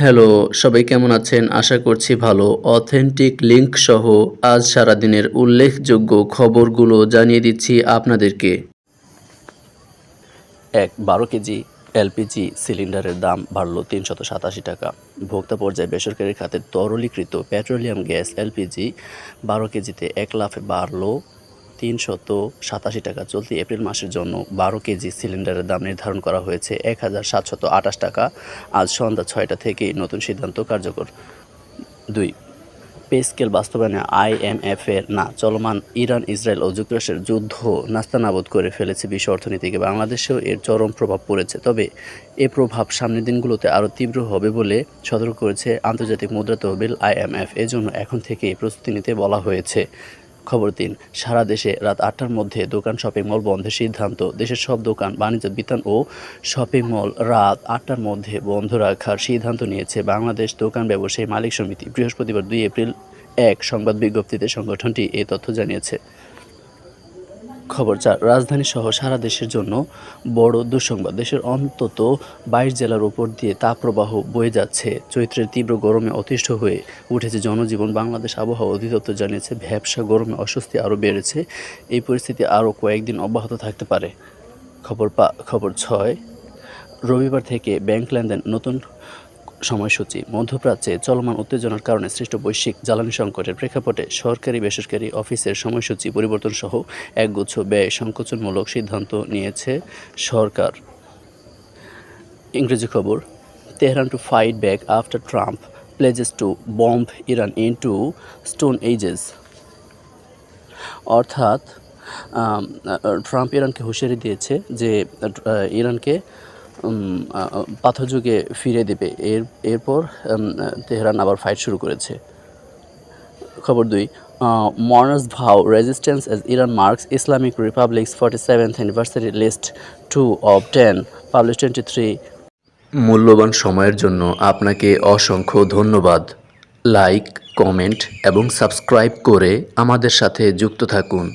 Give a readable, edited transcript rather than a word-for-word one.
Hello, সবাই কেমন আছেন? আশা করছি ভালো। অথেন্টিক লিঙ্ক সহ আজ সারাদিনের উল্লেখযোগ্য খবরগুলো জানিয়ে দিচ্ছি আপনাদেরকে। ১ কেজি এলপিজি সিলিন্ডারের দাম বাড়ল ৩৮৭ টাকা। ভোক্তা পর্যায়ে বেসরকারি খাতে তরলীকৃত পেট্রোলিয়াম গ্যাস এলপিজি ১২ কেজিতে এক লাফে বাড়ল ৩৮৭ টাকা। চলতি এপ্রিল মাসের জন্য ১২ কেজি সিলিন্ডারের দাম নির্ধারণ করা হয়েছে ১,৭২৮ টাকা। আজ সন্ধ্যা ৬টা থেকেই নতুন সিদ্ধান্ত কার্যকর। ২. পে স্কেল বাস্তবায়নে আইএমএফের না চলমান ইরান, ইসরায়েল ও যুক্তরাষ্ট্রের যুদ্ধ নাস্তানাবুদ করে ফেলেছে বিশ্ব অর্থনীতিকে। বাংলাদেশেও এর চরম প্রভাব পড়েছে। তবে এ প্রভাব সামনের দিনগুলোতে আরও তীব্র হবে বলে সতর্ক করেছে আন্তর্জাতিক মুদ্রা তহবিল আইএমএফ। এজন্য এখন থেকেই প্রস্তুতি নিতে বলা হয়েছে। খবর ৩. সারা দেশে রাত ৮টার মধ্যে দোকান, শপিং মল বন্ধের সিদ্ধান্ত। দেশের সব দোকান, বাণিজ্য বিতান ও শপিং মল রাত ৮টার মধ্যে বন্ধ রাখার সিদ্ধান্ত নিয়েছে বাংলাদেশ দোকান ব্যবসায়ী মালিক সমিতি। বৃহস্পতিবার ২ এপ্রিল এক সংবাদ বিজ্ঞপ্তিতে সংগঠনটি এই তথ্য জানিয়েছে। খবর ৪. রাজধানীসহ সারা দেশের জন্য বড় দুঃসংবাদ। দেশের অন্তত ২২ জেলার ওপর দিয়ে তাপপ্রবাহ বয়ে যাচ্ছে। চৈত্রের তীব্র গরমে অতিষ্ঠ হয়ে উঠেছে জনজীবন। বাংলাদেশ আবহাওয়া অধিদপ্তর জানিয়েছে, ভ্যাপসা গরমে অস্বস্তি আরও বেড়েছে। এই পরিস্থিতি আরও কয়েকদিন অব্যাহত থাকতে পারে। খবর ৬. রবিবার থেকে ব্যাংক লেনদেন নতুন সময়সূচি। মধ্যপ্রাচ্যে চলমান উত্তেজনার কারণে সৃষ্ট বৈশ্বিক জ্বালানি সংকটের প্রেক্ষাপটে সরকারি বেসরকারি অফিসের সময়সূচি পরিবর্তনসহ একগুচ্ছ ব্যয় সংকোচনমূলক সিদ্ধান্ত নিয়েছে সরকার। ইংরেজি খবর. Tehran to fight back after Trump pledges to bomb Iran into stone ages. অর্থাৎ ট্রাম্প ইরানকে হুঁশিয়ারি দিয়েছে যে ইরানকে পাথর যুগে ফিরে দেবে। এরপর তেহরান আবার ফাইট শুরু করেছে। খবর ২. Mourners vow resistance as Iran marks Islamic Republic's 47th anniversary. List 2 of 10 published 23. মূল্যবান সময়ের জন্য আপনাকে অসংখ্য ধন্যবাদ। লাইক, কমেন্ট এবং সাবস্ক্রাইব করে আমাদের সাথে যুক্ত থাকুন।